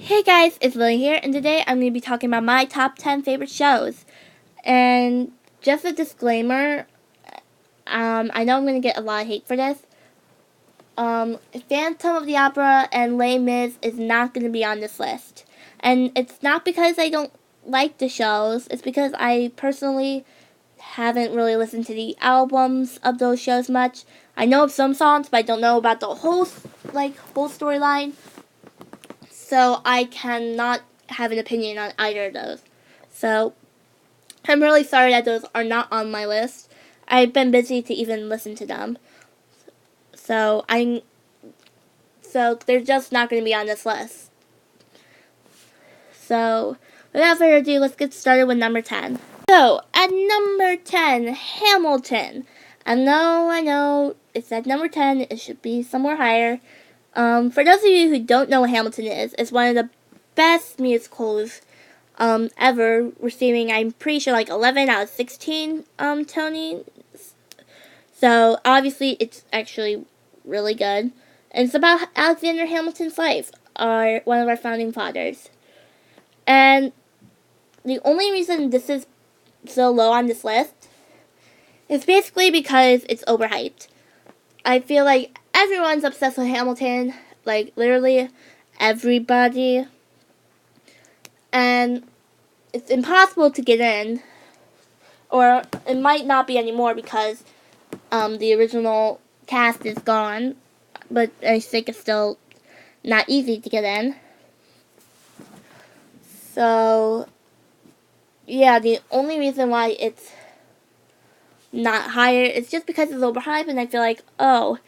Hey guys, it's Lily here, and today I'm going to be talking about my top 10 favorite shows. And just a disclaimer, I know I'm going to get a lot of hate for this. Phantom of the Opera and Les Mis is not going to be on this list. And it's not because I don't like the shows, it's because I personally haven't really listened to the albums of those shows much. I know of some songs, but I don't know about the whole storyline. So I cannot have an opinion on either of those. So I'm really sorry that those are not on my list. I've been busy to even listen to them. So they're just not going to be on this list. So without further ado, let's get started with number 10. So at number 10, Hamilton. I know, it's at number 10. It should be somewhere higher. For those of you who don't know what Hamilton is, it's one of the best musicals ever, receiving, I'm pretty sure, like 11 out of 16 Tonys. So obviously it's actually really good. And it's about Alexander Hamilton's life, one of our founding fathers. And the only reason this is so low on this list is basically because it's overhyped. I feel like everyone's obsessed with Hamilton, like literally everybody, and it's impossible to get in, or it might not be anymore because the original cast is gone, but I think it's still not easy to get in. So yeah, the only reason why it's not higher is just because it's overhyped, and I feel like, oh,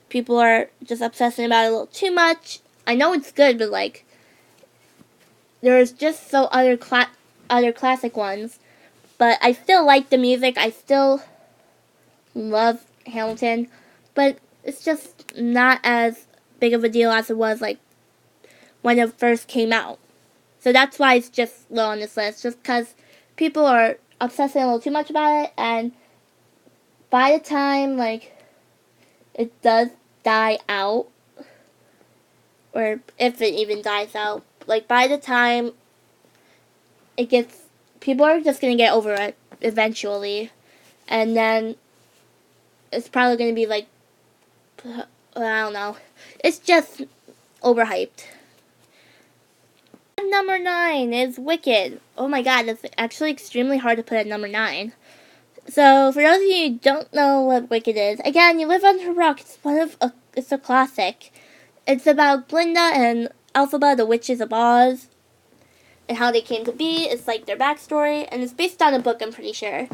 people are just obsessing about it a little too much. I know it's good, but like, there's just other classic ones. But I still like the music. I still love Hamilton, but it's just not as big of a deal as it was like when it first came out. So that's why it's just low on this list, just because people are obsessing a little too much about it, and by the time like it does die out, or if it even dies out, like by the time it gets, people are just going to get over it eventually, and then it's probably going to be like, I don't know, it's just overhyped. Number 9 is Wicked. Oh my god, that's actually extremely hard to put at number 9. So, for those of you who don't know what Wicked is, again, You Live Under a Rock. It's a classic. It's about Glinda and Elphaba, the Witches of Oz, and how they came to be. It's like their backstory, and it's based on a book, I'm pretty sure.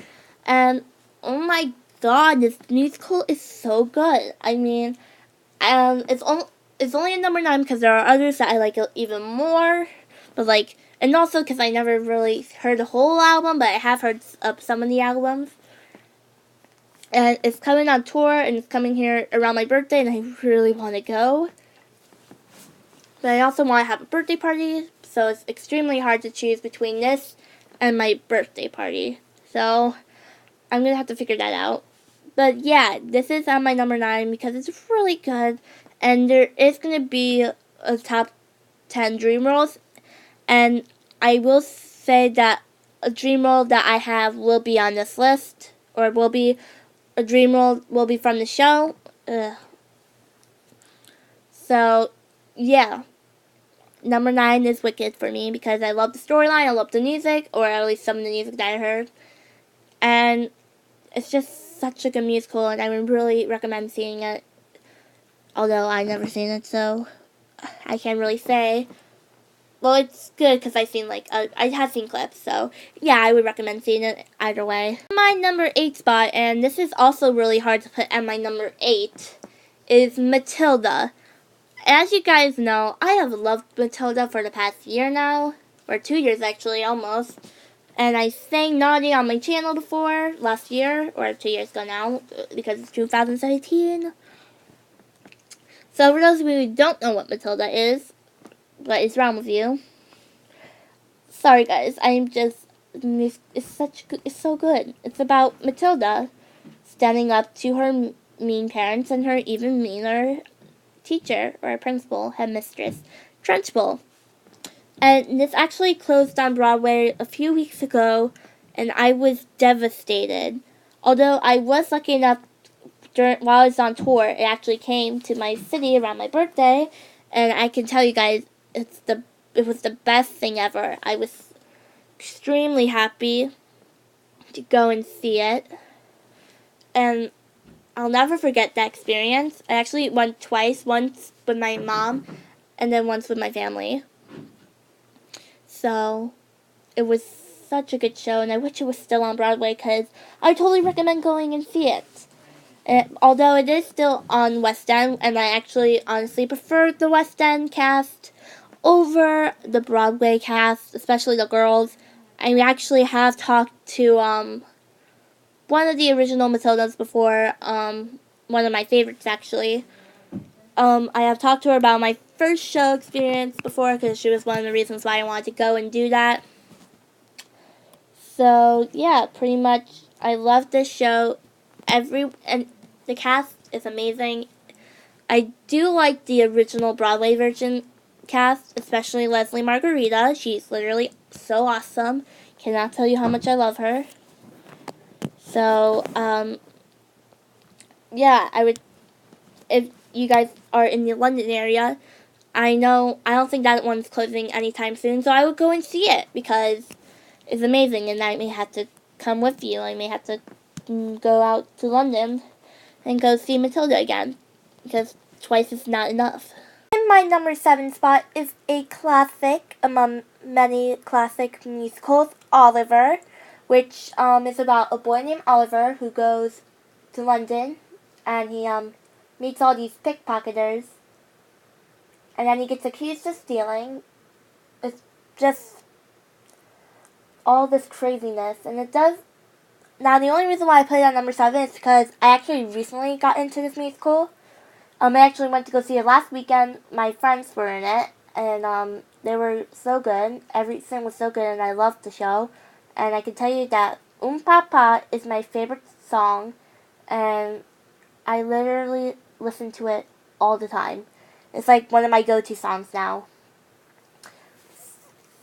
And oh my god, this musical is so good. I mean, it's only at number 9 because there are others that I like even more. But like, and also because I never really heard the whole album, but I have heard some of the albums. And it's coming on tour, and it's coming here around my birthday, and I really want to go. But I also want to have a birthday party, so it's extremely hard to choose between this and my birthday party. So I'm going to have to figure that out. But yeah, this is on my number 9 because it's really good. And there is going to be a top 10 dream roles. And I will say that a dream role that I have will be on this list, or will be a dream role will be from the show. So yeah, number 9 is Wicked for me because I love the storyline, I love the music, or at least some of the music that I heard, and it's just such a good musical, and I would really recommend seeing it. Although I've never seen it, so I can't really say. Well, it's good because I have seen clips, so yeah, I would recommend seeing it either way. My number 8 spot, and this is also really hard to put at my number 8, is Matilda. As you guys know, I have loved Matilda for the past year now, or 2 years actually, almost. And I sang Naughty on my channel before, last year, or 2 years ago now, because it's 2017. So for those of you who don't know what Matilda is, what is wrong with you? Sorry guys, it's so good. It's about Matilda standing up to her mean parents and her even meaner teacher or principal, headmistress, Trunchbull. And this actually closed on Broadway a few weeks ago, and I was devastated. Although I was lucky enough while I was on tour, it actually came to my city around my birthday, and I can tell you guys, it was the best thing ever. I was extremely happy to go and see it, and I'll never forget that experience. I actually went twice, once with my mom, and then once with my family. So it was such a good show, and I wish it was still on Broadway because I totally recommend going and see it. Although it is still on West End, and I actually honestly prefer the West End cast over the Broadway cast, especially the girls. I actually have talked to one of the original Matildas before, one of my favorites actually. I have talked to her about my first show experience before because she was one of the reasons why I wanted to go and do that. So yeah, pretty much I love this show. And the cast is amazing. I do like the original Broadway version cast, especially Leslie Margarita. She's literally so awesome. Cannot tell you how much I love her. So, yeah, I would, if you guys are in the London area, I don't think that one's closing anytime soon, so I would go and see it because it's amazing, and I may have to come with you. I may have to go out to London and go see Matilda again, because twice is not enough. In my number 7 spot is a classic among many classic musicals, Oliver, which is about a boy named Oliver who goes to London, and he meets all these pickpocketers, and then he gets accused of stealing. It's just all this craziness, and it does. Now, the only reason why I put it on number 7 is because I actually recently got into this musical. I actually went to go see it last weekend. My friends were in it, and they were so good. Everything was so good, and I loved the show. And I can tell you that Papa is my favorite song, and I literally listen to it all the time. It's like one of my go-to songs now.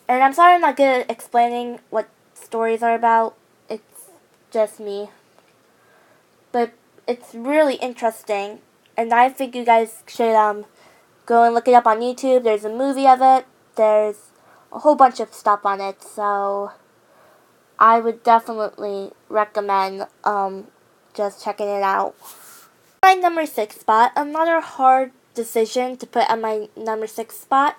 And I'm sorry I'm not good at explaining what stories are about. It's just me. But it's really interesting, and I think you guys should go and look it up on YouTube. There's a movie of it. There's a whole bunch of stuff on it, so I would definitely recommend just checking it out. My number 6 spot, another hard decision to put on my number 6 spot,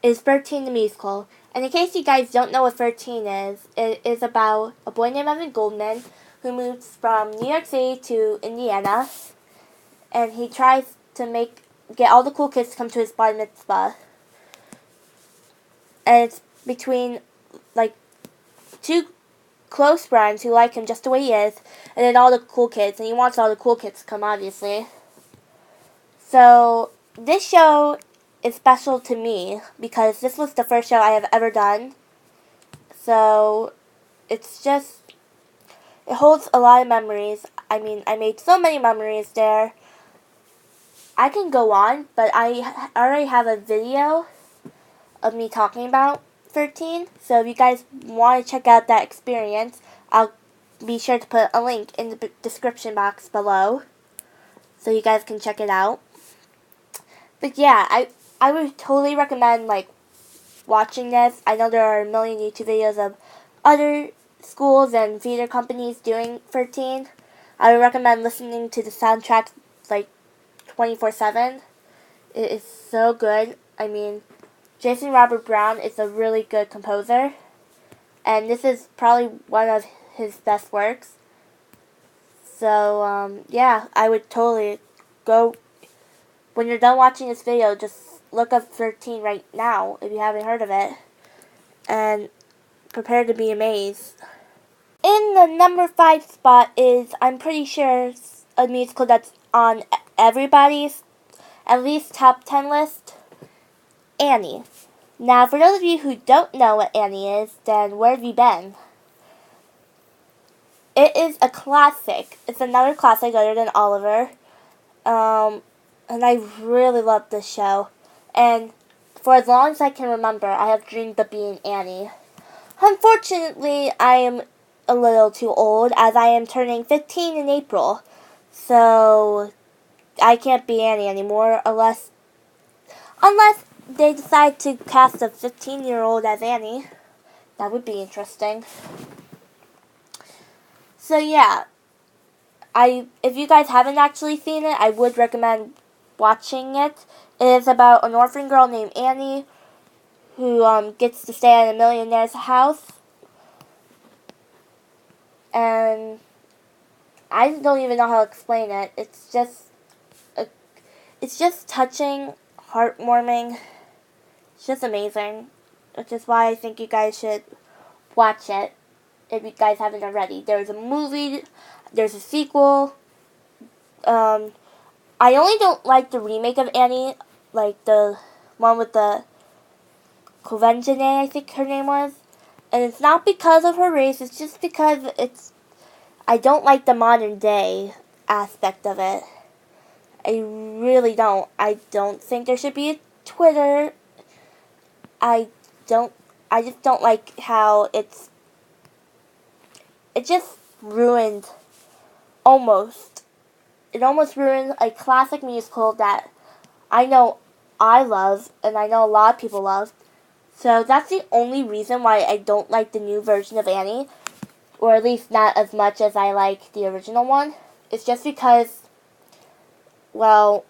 is 13 the Musical. And in case you guys don't know what 13 is, it is about a boy named Evan Goldman who moves from New York City to Indiana, and he tries to get all the cool kids to come to his bar mitzvah. And it's between like two close friends who like him just the way he is, and then all the cool kids, and he wants all the cool kids to come, obviously. So this show is special to me because this was the first show I have ever done. So it's just, it holds a lot of memories. I mean, I made so many memories there. I can go on, but I already have a video of me talking about 13. So if you guys want to check out that experience, I'll be sure to put a link in the description box below so you guys can check it out. But yeah, I would totally recommend watching this. I know there are a million YouTube videos of other schools and theater companies doing 13. I would recommend listening to the soundtrack 24/7. It is so good. I mean, Jason Robert Brown is a really good composer, and this is probably one of his best works. So yeah, I would totally go. When you're done watching this video, just look up 13 right now if you haven't heard of it, and prepare to be amazed. In the number 5 spot is, I'm pretty sure, a musical that's on everybody's at least top 10 list, Annie. Now, for those of you who don't know what Annie is, then where have you been? It is a classic. It's another classic other than Oliver. And I really love this show. And for as long as I can remember, I have dreamed of being Annie. Unfortunately, I am a little too old, as I am turning 15 in April. So, I can't be Annie anymore unless they decide to cast a 15-year-old as Annie. That would be interesting. So yeah, if you guys haven't actually seen it, I would recommend watching it. It is about an orphan girl named Annie who gets to stay at a millionaire's house. And I don't even know how to explain it. It's just touching, heartwarming. It's just amazing. Which is why I think you guys should watch it if you guys haven't already. There's a movie, there's a sequel. I only don't like the remake of Annie, like the one with the Convention, I think her name was. And it's not because of her race, it's just because I don't like the modern day aspect of it. I really don't. I don't think there should be a Twitter. I just don't like how it just ruined, almost. It almost ruined a classic musical that I know I love, and I know a lot of people love. So that's the only reason why I don't like the new version of Annie, or at least not as much as I like the original one. It's just because, well,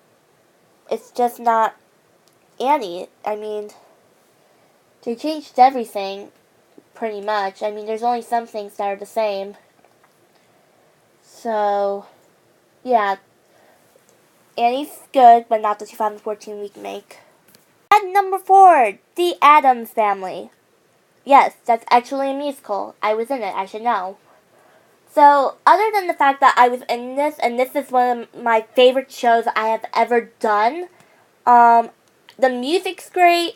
it's just not Annie. I mean, they changed everything, pretty much. I mean, there's only some things that are the same. So, yeah, Annie's good, but not the 2014 remake. At number 4, The Addams Family. Yes, that's actually a musical. I was in it, I should know. So, other than the fact that I was in this, and this is one of my favorite shows I have ever done, the music's great,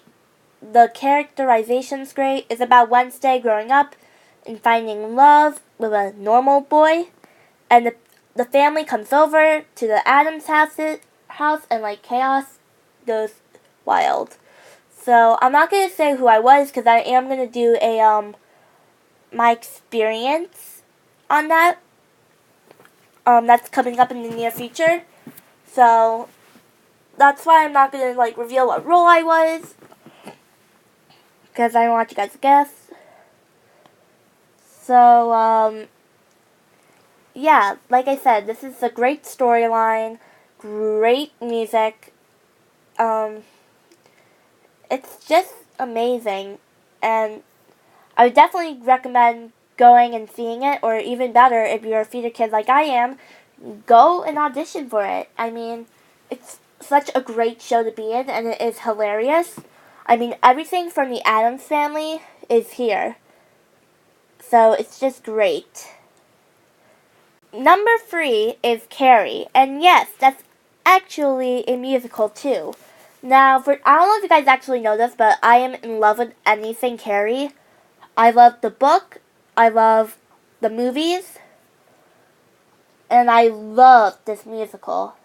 the characterization's great. It's about Wednesday growing up and finding love with a normal boy, and the family comes over to the Addams house, and like chaos goes wild. So I'm not gonna say who I was because I am gonna do a my experience on that. That's coming up in the near future. So that's why I'm not gonna like reveal what role I was, because I don't want you guys to guess. So yeah, like I said, this is a great storyline, great music. It's just amazing, and I would definitely recommend going and seeing it, or even better, if you're a theater kid like I am, go and audition for it. I mean, it's such a great show to be in, and it is hilarious. I mean, everything from the Addams Family is here, so it's just great. Number 3 is Carrie, and yes, that's actually a musical too. Now, I don't know if you guys actually know this, but I am in love with anything Carrie. I love the book, I love the movies, and I love this musical.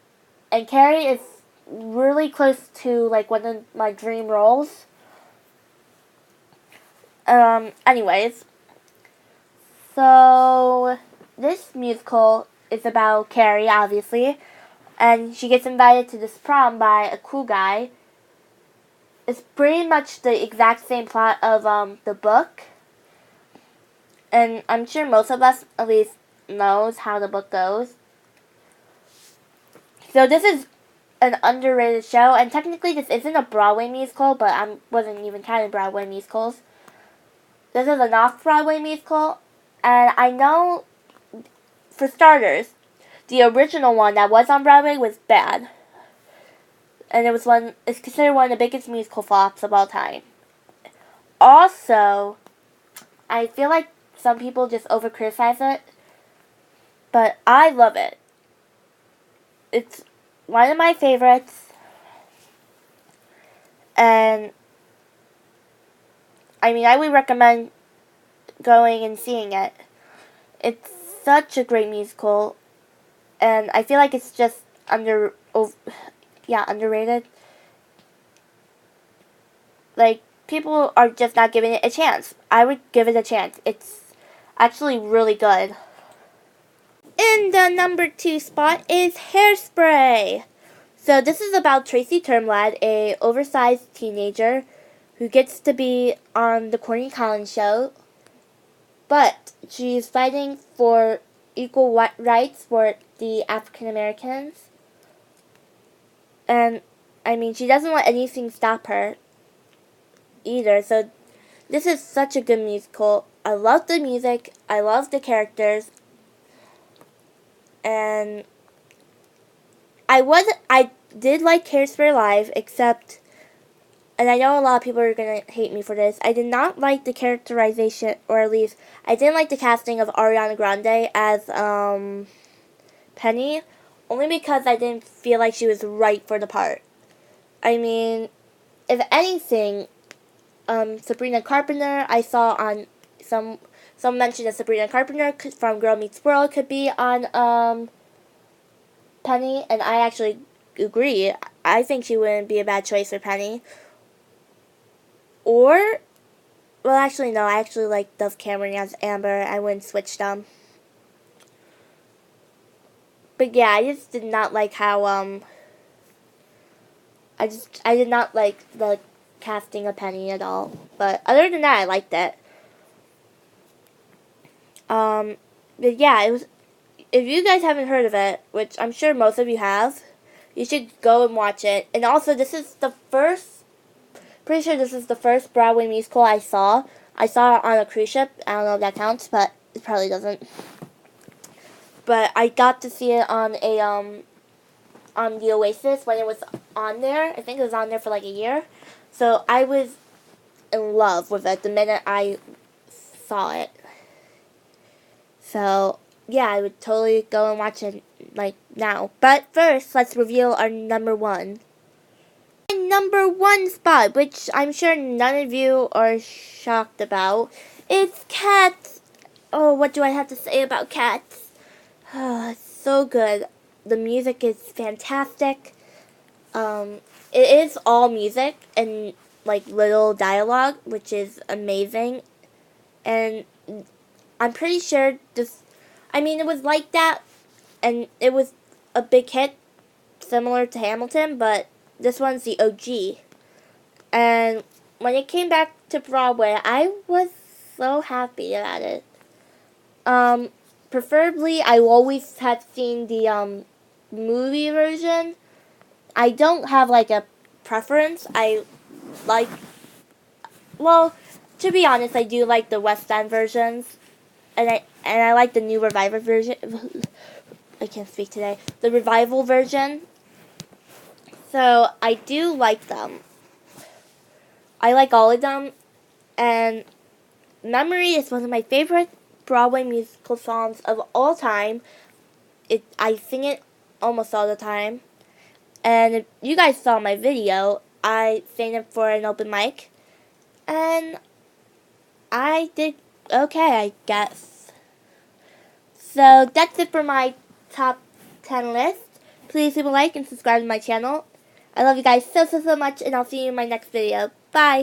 And Carrie is really close to like one of my dream roles. Anyways, so this musical is about Carrie, obviously, and she gets invited to this prom by a cool guy. It's pretty much the exact same plot of the book, and I'm sure most of us at least knows how the book goes. So this is an underrated show, and technically this isn't a Broadway musical, but I wasn't even counting Broadway musicals. This is an off-Broadway musical, and I know, for starters, the original one that was on Broadway was bad. And it's considered one of the biggest musical flops of all time. Also, I feel like some people just over-criticize it, but I love it. It's one of my favorites, and I mean, I would recommend going and seeing it. It's such a great musical, and I feel like it's just underrated. Like, people are just not giving it a chance. I would give it a chance. It's actually really good. In the number 2 spot is Hairspray. So this is about Tracy Turnblad, a oversized teenager who gets to be on the Corny Collins show, but she's fighting for equal rights for the African Americans. And, I mean, she doesn't let anything stop her either. So this is such a good musical. I love the music. I love the characters. And I did like Hairspray live, except, and I know a lot of people are going to hate me for this, I did not like the characterization, or at least, I didn't like the casting of Ariana Grande as, Penny, only because I didn't feel like she was right for the part. I mean, if anything, Sabrina Carpenter, I saw on some mention that Sabrina Carpenter from Girl Meets World could be on, Penny, and I actually agree. I think she wouldn't be a bad choice for Penny. Or, well, actually, no, I actually like Dove Cameron as Amber. I wouldn't switch them. But yeah, I just did not like how, I did not like the casting of Penny at all. But other than that, I liked it. But yeah, it was, if you guys haven't heard of it, which I'm sure most of you have, you should go and watch it. And also, this is the first, pretty sure this is the first Broadway musical I saw. I saw it on a cruise ship. I don't know if that counts, but it probably doesn't. But I got to see it on on the Oasis when it was on there. I think it was on there for like a year. So I was in love with it the minute I saw it. So yeah, I would totally go and watch it like now. But first, let's reveal our number 1. My number 1 spot, which I'm sure none of you are shocked about, is Cats. Oh, what do I have to say about Cats? Oh, it's so good. The music is fantastic. It is all music and like little dialogue, which is amazing. And I'm pretty sure this, I mean, it was like that, and it was a big hit, similar to Hamilton, but this one's the OG. And when it came back to Broadway, I was so happy about it. Preferably, I always have seen the, movie version. I don't have, like, a preference. I like, well, to be honest, I do like the West End versions. And I like the new Revival version. I can't speak today. The Revival version. So, I do like them. I like all of them. And Memory is one of my favorite Broadway musical songs of all time. I sing it almost all the time. And if you guys saw my video, I sang it for an open mic. And I did okay, I guess. So that's it for my top 10 list. Please leave a like and subscribe to my channel. I love you guys so much, and I'll see you in my next video. Bye!